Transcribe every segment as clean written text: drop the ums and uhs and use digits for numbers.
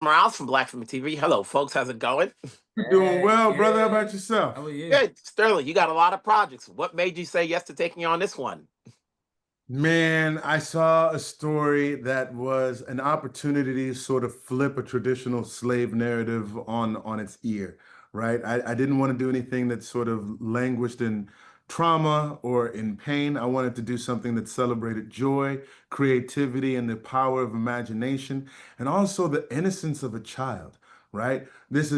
Morales from Black Film TV. Hello, folks. How's it going? Doing well, brother. How Hey, about yourself? how are you? Good. Sterling, you got a lot of projects. What made you say yes to taking on this one? Man, I saw a story that was an opportunity to sort of flip a traditional slave narrative on its ear, right? I didn't want to do anything that sort of languished in trauma or in pain. I wanted to do something that celebrated joy, creativity, and the power of imagination, and also the innocence of a child, right? This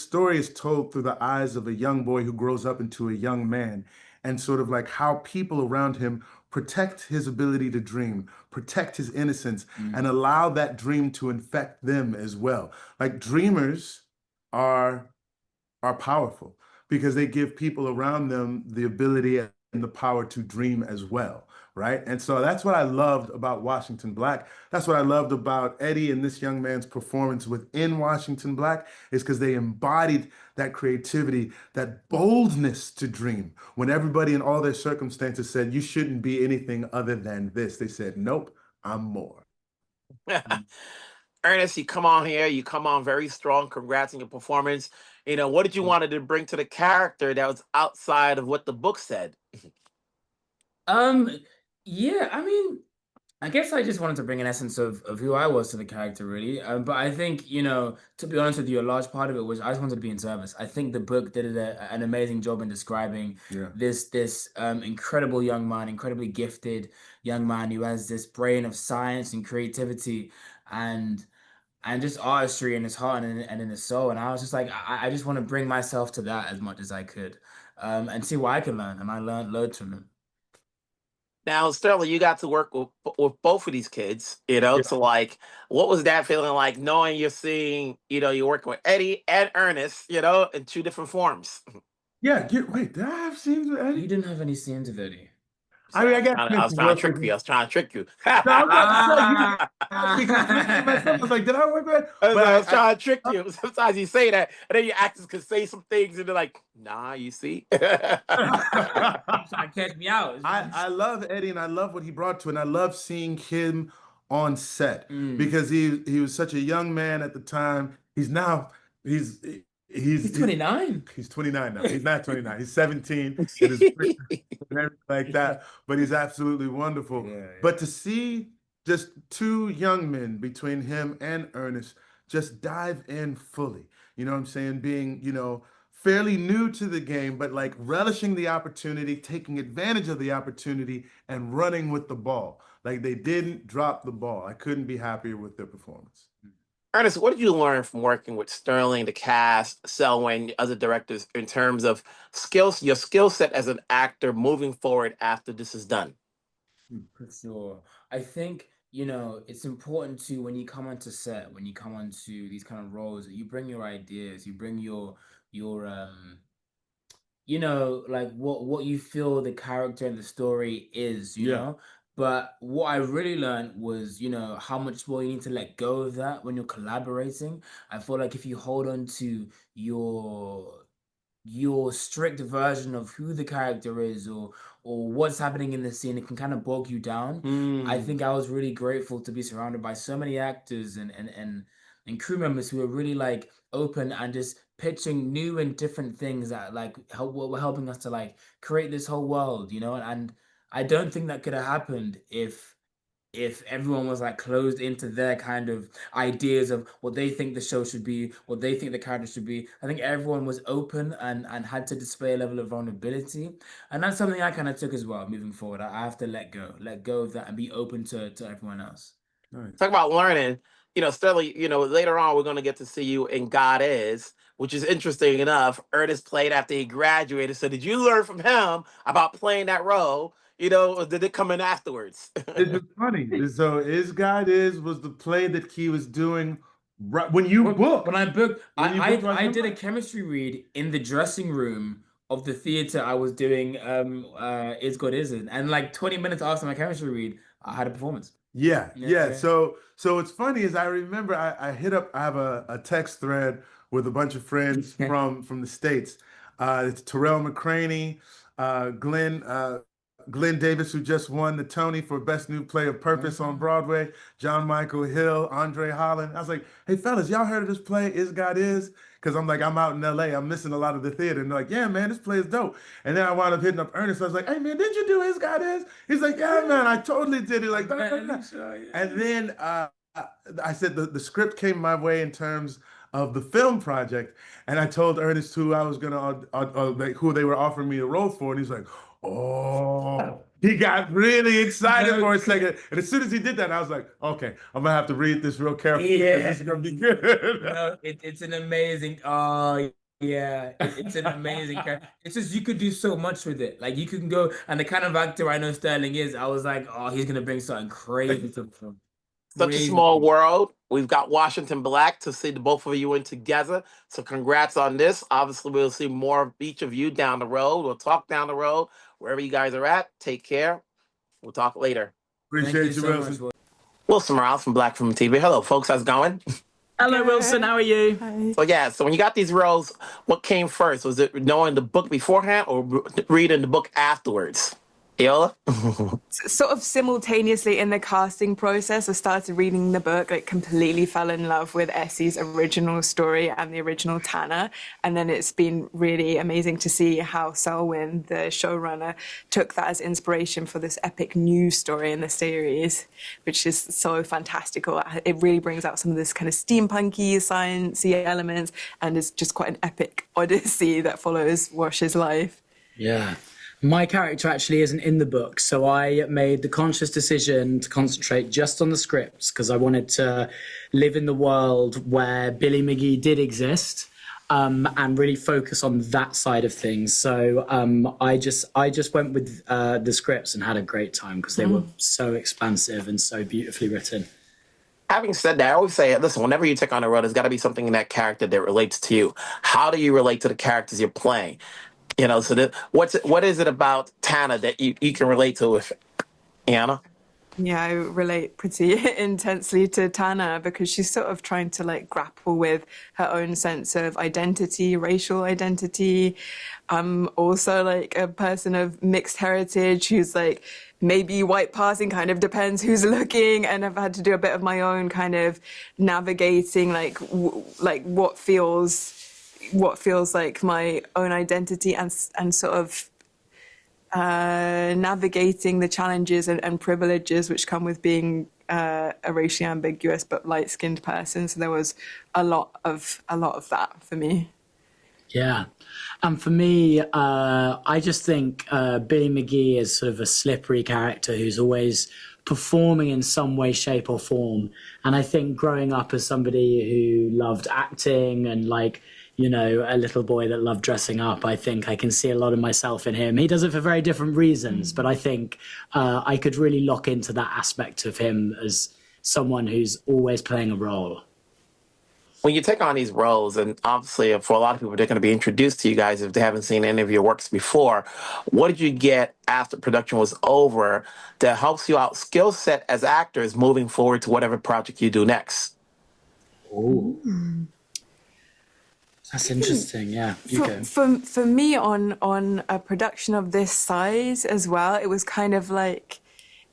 story is told through the eyes of a young boy who grows up into a young man, and sort of like how people around him protect his ability to dream, protect his innocence, and Mm. allow that dream to infect them as well. Like dreamers are are powerful because they give people around them the ability and the power to dream as well, right? And so that's what I loved about Washington Black. That's what I loved about Eddie and this young man's performance within Washington Black is because they embodied that creativity, that boldness to dream. When everybody in all their circumstances said, you shouldn't be anything other than this, they said, nope, I'm more. Mm. Ernest, you come on here. You come on very strong. Congrats on your performance. What did you wanted to bring to the character that was outside of what the book said? Um, yeah, I guess I just wanted to bring an essence of who I was to the character, really. But I think, to be honest with you, a large part of it was I just wanted to be in service. I think the book did an amazing job in describing Yeah. this incredible young man, incredibly gifted young man who has this brain of science and creativity and and just artistry in his heart and in his soul. And I was just like, I just want to bring myself to that as much as I could, and see what I can learn. And I learned loads from him. Now, Sterling, you got to work with both of these kids, Yeah. so like, what was that feeling like knowing you're seeing, you're working with Eddie and Ernest, in two different forms? Yeah, wait, did I have scenes with You Eddie? didn't have any scenes of Eddie. I mean, I got I to was trying to work with trick you. I him. was trying to trick you. No, I was about to say, you Ah, asked me because I was looking at myself. I was like, did I work with? But I was I trying to trick you. Sometimes you say that, and then your actors can say some things, and they're like, "Nah, you see." trying to catch me out. I love Eddie and I love what he brought to it. And I love seeing him on set Mm. because he was such a young man at the time. He's He's he's he's 29. he's 29 now. He's not 29. He's 17 and his and everything like that. But he's absolutely wonderful. Yeah, But to see just two young men between him and Ernest just dive in fully, you know what I'm saying? Being, fairly new to the game, but like relishing the opportunity, taking advantage of the opportunity, and running with the ball. Like they didn't drop the ball. I couldn't be happier with their performance. Ernest, what did you learn from working with Sterling, the cast, Selwyn, other directors, in terms of skills, your skill set as an actor moving forward after this is done? for sure. I think, it's important to when you come onto set, when you come onto these kind of roles, that you bring your ideas, you bring your like what you feel the character and the story is, Yeah. But what I really learned was, how much more you need to let go of that when you're collaborating. I feel like if you hold on to your strict version of who the character is or what's happening in the scene, it can kind of bog you down. I Mm. think I was really grateful to be surrounded by so many actors and crew members who were really like open and just pitching new and different things that like were helping us to like create this whole world, and I don't think that could have happened if everyone was like closed into their kind of ideas of what they think the show should be, what they think the character should be. I think everyone was open and had to display a level of vulnerability, and that's something I kind of took as well moving forward. I have to let go of that and be open to everyone else. Nice. Talk about learning. Sterling, later on we're going to get to see you in God Is, which is interesting enough. Ernest played after he graduated. So did you learn from him about playing that role? Or did it come in afterwards? It's just funny. So Is God Is was the play that he was doing right when you When booked. I booked, When you booked I Washington did a Black. chemistry read in the dressing room of the theater I was doing Is God Isn't, and like 20 minutes after my chemistry read, I had a performance. Yeah, Yeah, yeah. yeah. So what's funny is I remember I hit up, I have a text thread with a bunch of friends from the States. It's Terrell McCraney, Glenn, Glenn Davis, who just won the Tony for Best New Play of Purpose on Broadway, John Michael Hill, Andre Holland. I was like, hey, fellas, y'all heard of this play, Is God Is? Because I'm like, I'm out in LA. I'm missing a lot of the theater. And they're like, yeah, man, this play is dope. And then I wound up hitting up Ernest. I was like, hey, man, did you do Is God Is? He's like, yeah, man, I totally did it. Like, "Nah, nah, nah." And then I said the script came my way in terms of the film project. And I told Ernest who I was going to, like, who they were offering me a role for. And he's like, oh, he got really excited for a second. And as soon as he did that, I was like, okay, I'm gonna have to read this real carefully. Yeah. This is gonna be good. No, it's an amazing. Oh yeah, it's an amazing character. It's just you could do so much with it. Like you can go, and the kind of actor I know Sterling is, I was like, oh, he's gonna bring something crazy to the film. Such a Crazy. small world. We've got Washington Black to see the both of you in together. So congrats on this. Obviously, we'll see more of each of you down the road. We'll talk down the road. Wherever you guys are at, take care. We'll talk later. Thank Appreciate you you, so Wilson. much, Will. Wilson Morales from Black Film TV. Hello, folks. How's it going? Hello, Wilson. How are you? Hi. So when you got these roles, what came first? Was it knowing the book beforehand or reading the book afterwards? Iola? Sort of simultaneously in the casting process, I started reading the book, like completely fell in love with Essie's original story and the original Tanner. And then it's been really amazing to see how Selwyn, the showrunner, took that as inspiration for this epic new story in the series, which is so fantastical. It really brings out some of this kind of steampunky, sciencey elements, and is just quite an epic odyssey that follows Wash's life. Yeah. My character actually isn't in the book, so I made the conscious decision to concentrate just on the scripts because I wanted to live in the world where Billy McGee did exist, and really focus on that side of things. So I just went with the scripts and had a great time because they were so expansive and so beautifully written. Having said that, I always say, listen, whenever you take on a role, there's got to be something in that character that relates to you. How do you relate to the characters you're playing? You know, so what is it about Tana that you can relate to with Anna? Yeah, I relate pretty intensely to Tana because she's sort of trying to like grapple with her own sense of identity, racial identity. I'm also like a person of mixed heritage who's like maybe white passing, kind of depends who's looking, and I've had to do a bit of my own kind of navigating like what feels like my own identity and sort of navigating the challenges and privileges which come with being a racially ambiguous but light-skinned person. So there was a lot of that for me. Yeah. And for me, I just think Billy McGee is sort of a slippery character who's always performing in some way, shape or form. And I think growing up as somebody who loved acting and like, you know, a little boy that loved dressing up, I think I can see a lot of myself in him. He does it for very different reasons, but I think I could really lock into that aspect of him as someone who's always playing a role. When you take on these roles, and obviously for a lot of people, they're going to be introduced to you guys if they haven't seen any of your works before. What did you get after production was over that helps you out skill set as actors moving forward to whatever project you do next? Oh. That's interesting. Yeah, for me on a production of this size as well, it was kind of like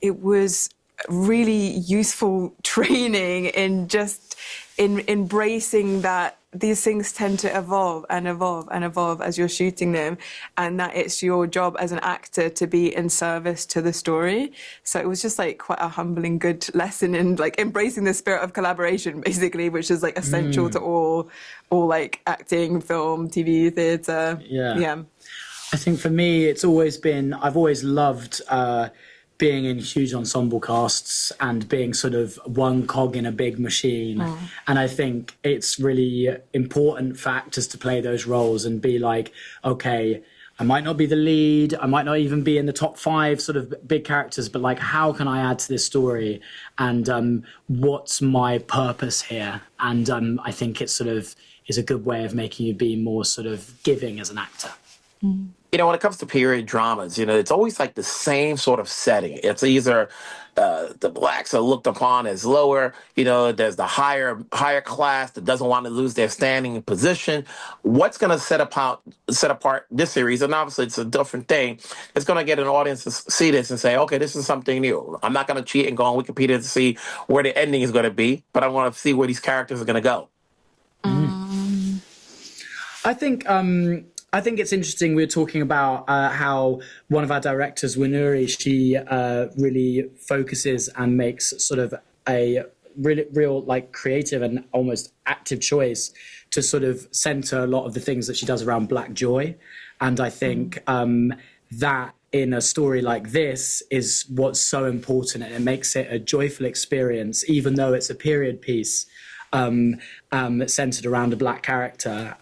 it was really useful training in just in embracing that these things tend to evolve and evolve and evolve as you're shooting them, and that it's your job as an actor to be in service to the story. So it was just like quite a humbling, good lesson in like embracing the spirit of collaboration, basically, which is like essential to all like acting, film, TV, theatre. Yeah. I think for me, it's always been, I've always loved being in huge ensemble casts and being sort of one cog in a big machine. And I think it's really important for actors to play those roles and be like, okay, I might not be the lead, I might not even be in the top 5 sort of big characters, but like, how can I add to this story? And what's my purpose here? And I think it sort of is a good way of making you be more sort of giving as an actor. You know, when it comes to period dramas, you know, it's always like the same sort of setting. It's either the blacks are looked upon as lower. You know, there's the higher class that doesn't want to lose their standing and position. What's going to set apart this series? And obviously, it's a different thing. It's going to get an audience to see this and say, okay, this is something new. I'm not going to cheat and go on Wikipedia to see where the ending is going to be, but I want to see where these characters are going to go. I think it's interesting. We were talking about how one of our directors, Winuri, she really focuses and makes sort of a real like creative and almost active choice to sort of center a lot of the things that she does around Black joy. And I think that in a story like this is what's so important, and it makes it a joyful experience, even though it's a period piece. Centered around a Black character.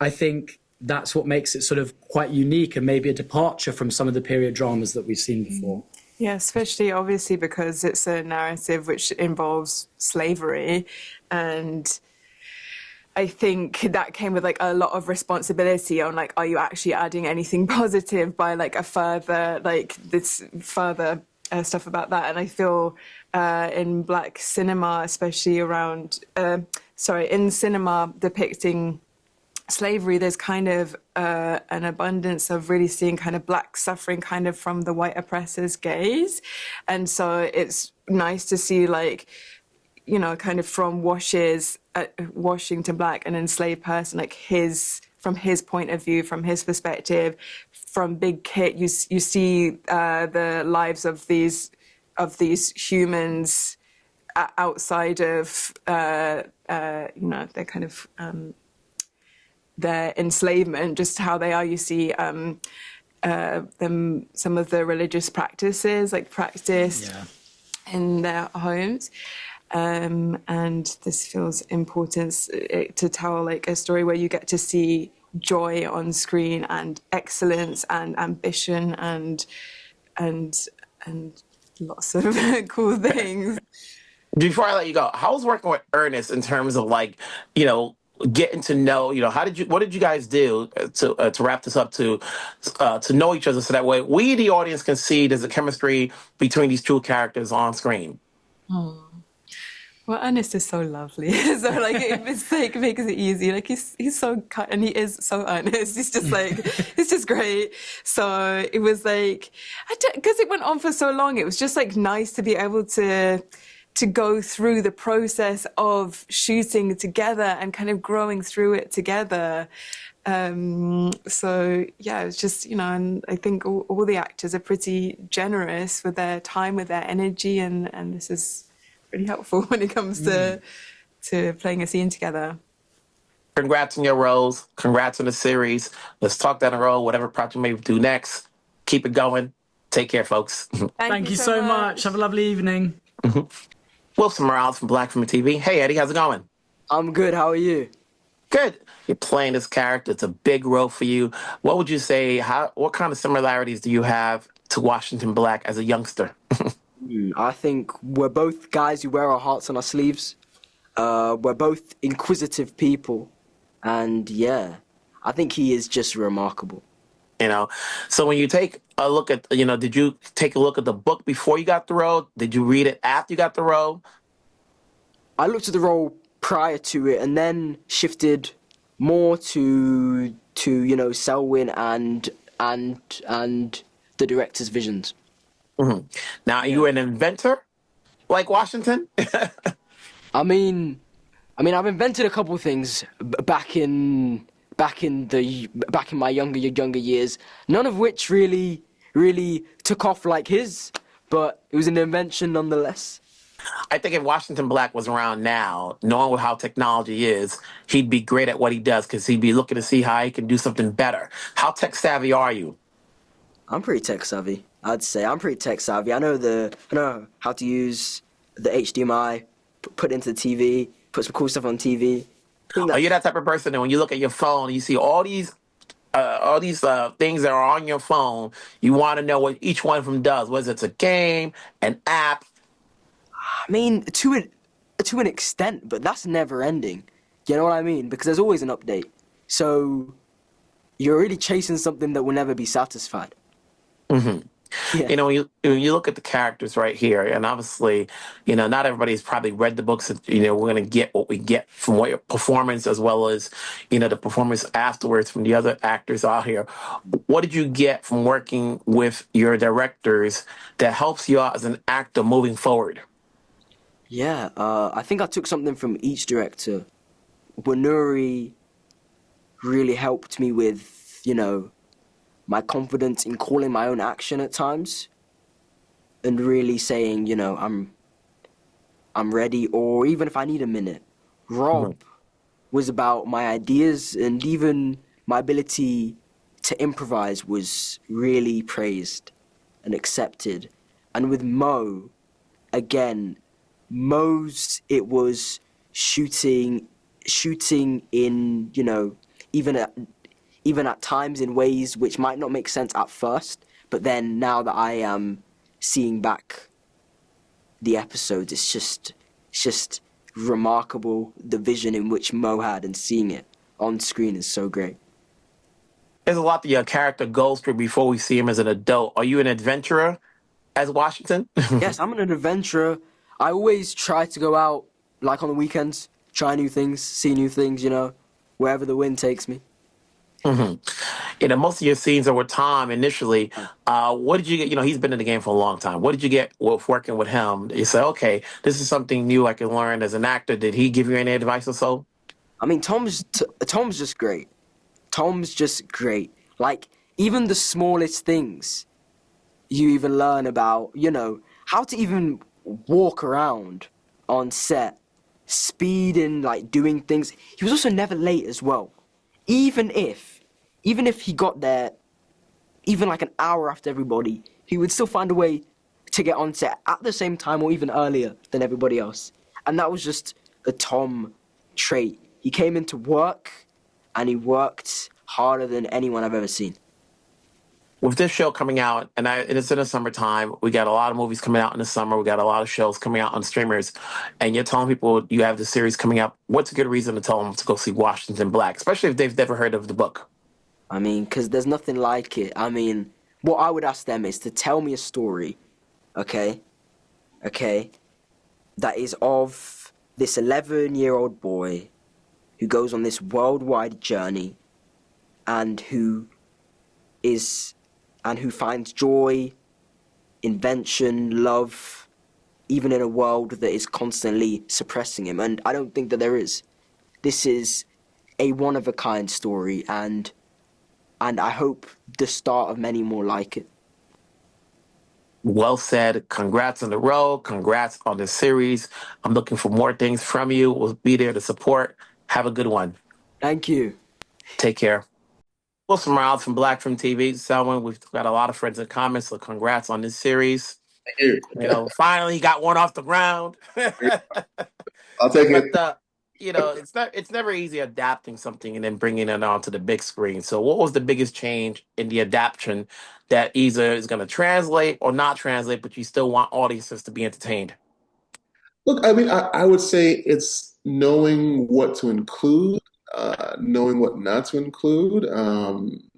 I think that's what makes it sort of quite unique and maybe a departure from some of the period dramas that we've seen before. Yeah, especially obviously because it's a narrative which involves slavery. And I think that came with like a lot of responsibility on like, are you actually adding anything positive by like a further, like this further stuff about that. And I feel in Black cinema, especially around, in cinema depicting slavery, there's kind of an abundance of really seeing kind of Black suffering kind of from the white oppressor's gaze. And so it's nice to see like, you know, kind of from Washington Black, an enslaved person, like from his point of view, from his perspective, from Big Kit, you see the lives of these humans outside of you know, their kind of their enslavement, just how they are. You see some of the religious practices like practiced in their homes. And this feels important to tell like a story where you get to see joy on screen and excellence and ambition and lots of cool things. Before I let you go, how was working with Ernest in terms of like, you know, getting to know, you know, what did you guys do to wrap this up to know each other so that way we, the audience, can see there's a chemistry between these two characters on screen? Well, Ernest is so lovely. So like it's like makes it easy. Like he's so and he is so earnest. He's just like it's just great. So it was like because it went on for so long, it was just like nice to be able to go through the process of shooting together and kind of growing through it together. So yeah, it's just, you know, and I think all the actors are pretty generous with their time, with their energy, and this is really helpful when it comes to playing a scene together. Congrats on your roles. Congrats on the series. Let's talk down the road, whatever project you may do next. Keep it going. Take care, folks. Thank you so much. Have a lovely evening. Wilson Morales from Black Film TV. Hey, Eddie, how's it going? I'm good. How are you? Good. You're playing this character. It's a big role for you. What would you say? What kind of similarities do you have to Washington Black as a youngster? I think we're both guys who wear our hearts on our sleeves. We're both inquisitive people. And yeah, I think he is just remarkable. You know, so when you take a look at, you know, did you take a look at the book before you got the role? Did you read it after you got the role? I looked at the role prior to it and then shifted more to you know, Selwyn and the director's visions. Mm-hmm. Now, are you an inventor like Washington? I mean, I've invented a couple of things back in my younger years. None of which really took off like his, but it was an invention nonetheless. I think if Washington Black was around now, knowing how technology is, he'd be great at what he does because he'd be looking to see how he can do something better. How tech savvy are you? I'm pretty tech savvy. I'd say I'm pretty tech savvy. I know how to use the HDMI, put it into the TV, put some cool stuff on TV. Are you that type of person that when you look at your phone, you see all these things that are on your phone, you want to know what each one of them does, whether it's a game, an app? I mean, to an extent, but that's never ending. You know what I mean? Because there's always an update. So you're really chasing something that will never be satisfied. Hmm. Yeah. When you look at the characters right here, and obviously, not everybody's probably read the books. We're going to get what we get from what your performance, as well as, the performance afterwards from the other actors out here. What did you get from working with your directors that helps you out as an actor moving forward? Yeah, I think I took something from each director. Wanuri really helped me with, my confidence in calling my own action at times and really saying, I'm ready, or even if I need a minute. Hmm. Rob was about my ideas, and even my ability to improvise was really praised and accepted. And with Mo, again, Mo's it was shooting in, even at even at times in ways which might not make sense at first, but then now that I am seeing back the episodes, it's just remarkable, the vision in which Mo had, and seeing it on screen is so great. There's a lot that your character goes through before we see him as an adult. Are you an adventurer as Washington? Yes, I'm an adventurer. I always try to go out, like on the weekends, try new things, see new things, wherever the wind takes me. Hmm. Most of your scenes are with Tom initially. What did you get? He's been in the game for a long time. What did you get with working with him? You say, okay, this is something new I can learn as an actor. Did he give you any advice or so? I mean, Tom's just great. Tom's just great. Like, even the smallest things you even learn about, how to even walk around on set, speed and like doing things. He was also never late as well. Even if, even if he got there even like an hour after everybody, he would still find a way to get on set at the same time or even earlier than everybody else. And that was just a Tom trait. He came into work and he worked harder than anyone I've ever seen. With this show coming out, and it's in the summertime, we got a lot of movies coming out in the summer. We got a lot of shows coming out on streamers, and you're telling people you have the series coming out. What's a good reason to tell them to go see Washington Black, especially if they've never heard of the book? I mean, because there's nothing like it. I mean, what I would ask them is to tell me a story, okay? Okay? That is of this 11-year-old boy who goes on this worldwide journey and is who finds joy, invention, love, even in a world that is constantly suppressing him. And I don't think that there is. This is a one-of-a-kind story, and I hope the start of many more like it. Well said. Congrats on the role. Congrats on the series. I'm looking for more things from you. We'll be there to support. Have a good one. Thank you. Take care. Wilson Miles from Black Film TV. Selwyn, we've got a lot of friends in common, so congrats on this series. Thank you. Finally got one off the ground. I'll take it. But it's never easy adapting something and then bringing it onto the big screen. So what was the biggest change in the adaptation that either is going to translate or not translate, but you still want audiences to be entertained? Look, I mean, I would say it's knowing what to include, knowing what not to include,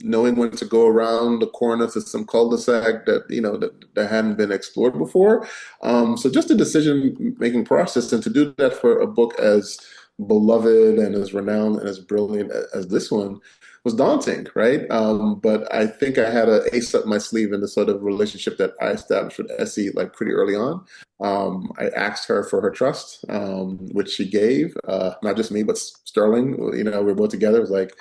knowing when to go around the corner to some cul-de-sac that hadn't been explored before. So just a decision-making process, and to do that for a book as beloved and as renowned and as brilliant as this one was daunting, right? But I think I had an ace up my sleeve in the sort of relationship that I established with Essie like pretty early on. I asked her for her trust, which she gave, not just me, but Sterling. We were both together. It was like,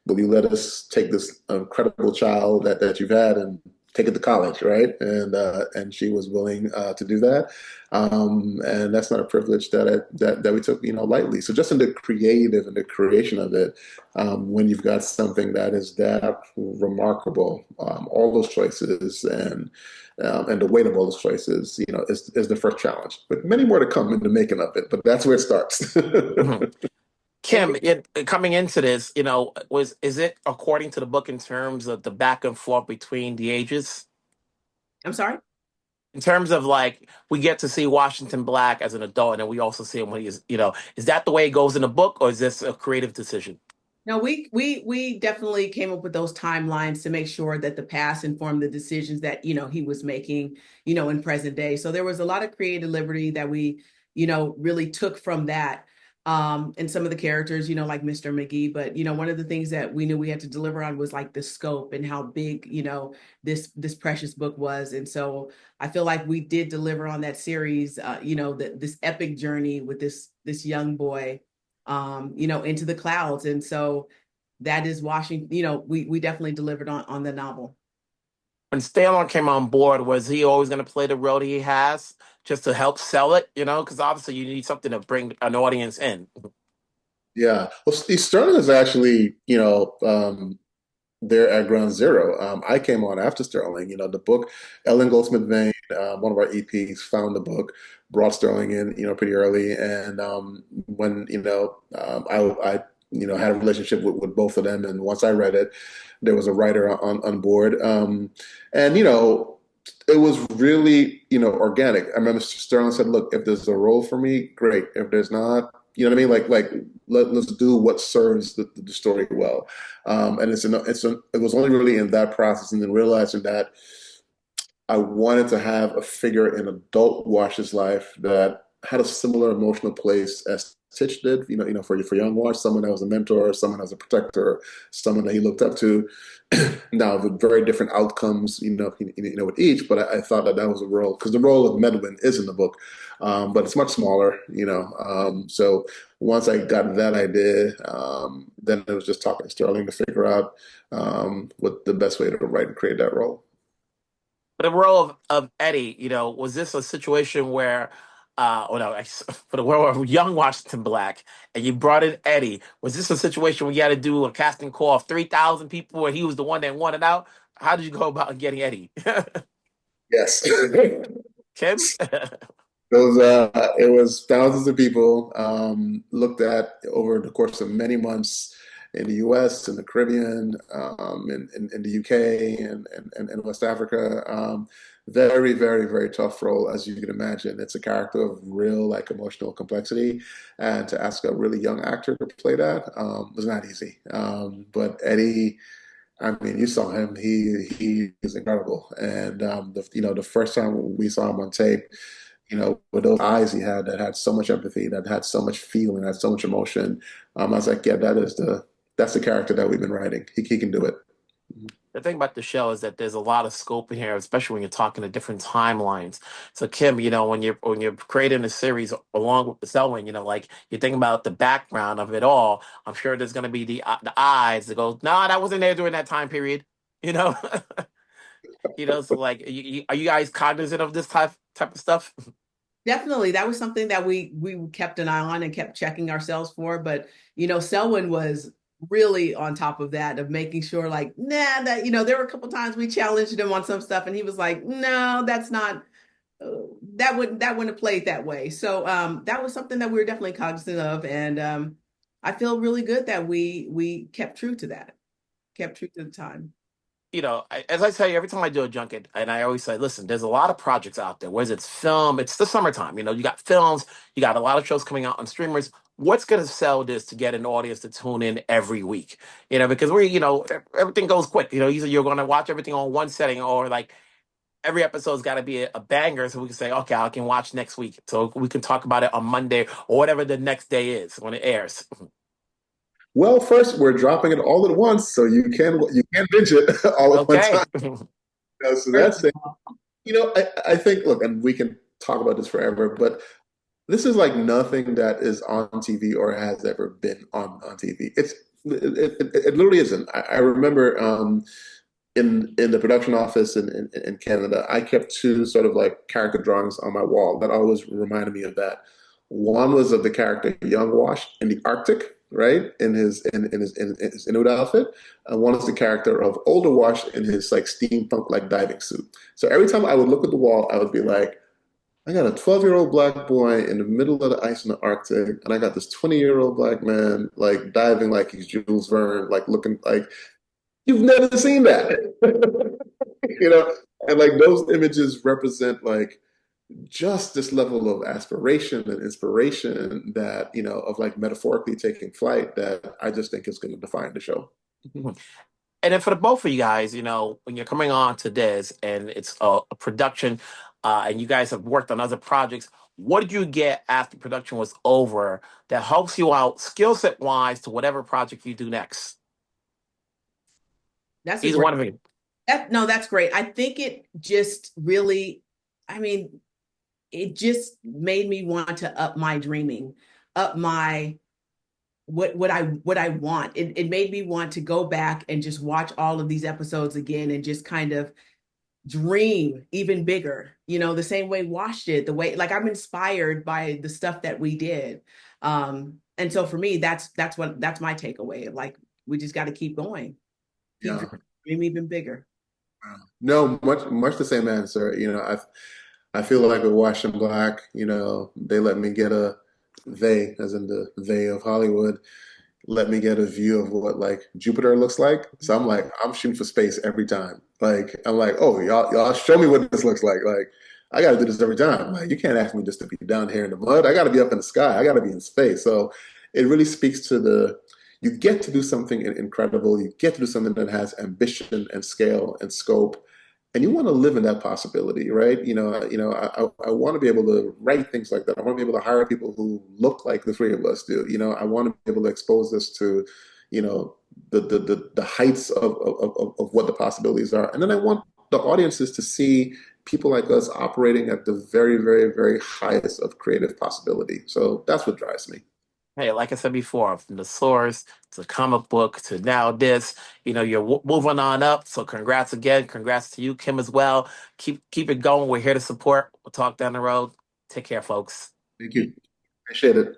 will you let us take this incredible child that you've had and take it to college, right? And she was willing to do that. And that's not a privilege that we took, lightly. So just in the creative and the creation of it, when you've got something that is that remarkable, all those choices and the weight of all those choices, is the first challenge. But many more to come in the making of it. But that's where it starts. Mhm. Kim, coming into this, is it according to the book in terms of the back and forth between the ages? I'm sorry? In terms of like, we get to see Washington Black as an adult, and then we also see him when he's, is that the way it goes in the book, or is this a creative decision? No, we definitely came up with those timelines to make sure that the past informed the decisions that, he was making, in present day. So there was a lot of creative liberty that we, really took from that. And some of the characters, like Mr. McGee, but one of the things that we knew we had to deliver on was like the scope and how big, this precious book was. And so I feel like we did deliver on that series, this epic journey with this young boy, into the clouds. And so that is Washington, we definitely delivered on the novel. When Stalon came on board, was he always going to play the role that he has just to help sell it? Because obviously you need something to bring an audience in. Yeah. Well, Steve Sterling is actually, there at ground zero. I came on after Sterling. The book, Ellen Goldsmith Vane, one of our EPs, found the book, brought Sterling in, pretty early. And when, I had a relationship with both of them. And once I read it, there was a writer on board. And, it was really, organic. I remember Sterling said, look, if there's a role for me, great. If there's not, you know what I mean? Let's do what serves the story well. And it was only really in that process and then realizing that I wanted to have a figure in adult Wash's life that had a similar emotional place as Titch did, for young Wash, someone that was a mentor, someone that was a protector, someone that he looked up to. Now, with very different outcomes, with each, but I thought that was a role, because the role of Medwin is in the book, but it's much smaller, so once I got that idea, then it was just talking to Sterling to figure out what the best way to write and create that role. For the role of Eddie, was this a situation where, for the role of young Washington Black, and you brought in Eddie, was this a situation where you had to do a casting call of 3,000 people and he was the one that wanted out? How did you go about getting Eddie? Yes. Kim? It was thousands of people looked at over the course of many months in the U.S., in the Caribbean, in the U.K., and West Africa. Very, very, very tough role, as you can imagine. It's a character of real, emotional complexity, and to ask a really young actor to play that was not easy. But Eddie, I mean, you saw him; he is incredible. And the first time we saw him on tape, with those eyes he had that had so much empathy, that had so much feeling, had so much emotion. I was like, yeah, that's the character that we've been writing. He can do it. The thing about the show is that there's a lot of scope in here, especially when you're talking to different timelines. So Kim, when you're creating a series along with the Selwyn, you think about the background of it all. I'm sure there's going to be the eyes that go, no, that wasn't there during that time period. You know, So are you guys cognizant of this type of stuff? Definitely, that was something that we kept an eye on and kept checking ourselves for. But Selwyn was really on top of that, of making sure, that there were a couple times we challenged him on some stuff, and he was like, "No, that's not. That wouldn't have played that way." So that was something that we were definitely cognizant of, and I feel really good that we kept true to that, kept true to the time. As I tell you, every time I do a junket, and I always say, listen, there's a lot of projects out there. Whether it's film, it's the summertime. You got films, you got a lot of shows coming out on streamers. What's going to sell this to get an audience to tune in every week? Because everything goes quick. Either you're going to watch everything on one setting, or every episode's got to be a banger, so we can say, okay, I can watch next week, so we can talk about it on Monday or whatever the next day is when it airs. Well, first we're dropping it all at once, so you can binge it all at one Okay. time. So that's it. I think, look, and we can talk about this forever, but this is like nothing that is on TV or has ever been on TV. It literally isn't. I remember in the production office in Canada, I kept two sort of character drawings on my wall that always reminded me of that. One was of the character Young Wash in the Arctic, right, in his Inuit outfit, and one is the character of Older Wash in his steampunk diving suit. So every time I would look at the wall, I would be like, I got a 12-year-old black boy in the middle of the ice in the Arctic, and I got this 20-year-old black man diving like he's Jules Verne, looking like you've never seen that. And those images represent just this level of aspiration and inspiration that, of like metaphorically taking flight that I just think is going to define the show. And then for the both of you guys, when you're coming on to this and it's a production, and you guys have worked on other projects, what did you get after production was over that helps you out skill set wise to whatever project you do next? That's a Either great, one of you. no, that's great. I think it just really, I mean, it just made me want to up my dreaming, up my what I want. It made me want to go back and just watch all of these episodes again and just kind of dream even bigger, the same way Wash did, the way like I'm inspired by the stuff that we did. And so for me, that's my takeaway of like, we just got to keep going, keep Yeah. dream even bigger. No, much the same answer. I feel like with Wash and Black, they let me get they, as in the they of Hollywood, let me get a view of what like Jupiter looks like. So I'm shooting for space every time. Like I'm like, oh y'all show me what this looks like. Like I got to do this every time. Like you can't ask me just to be down here in the mud. I got to be up in the sky. I got to be in space. So it really speaks to you get to do something incredible. You get to do something that has ambition and scale and scope, and you want to live in that possibility, right? I want to be able to write things like that. I want to be able to hire people who look like the three of us do. I want to be able to expose this to, the heights of what the possibilities are. And then I want the audiences to see people like us operating at the very, very, very highest of creative possibility. So that's what drives me. Hey, like I said before, from the source to comic book to now this, you're moving on up. So congrats again. Congrats to you, Kim, as well. Keep it going. We're here to support. We'll talk down the road. Take care, folks. Thank you. Appreciate it.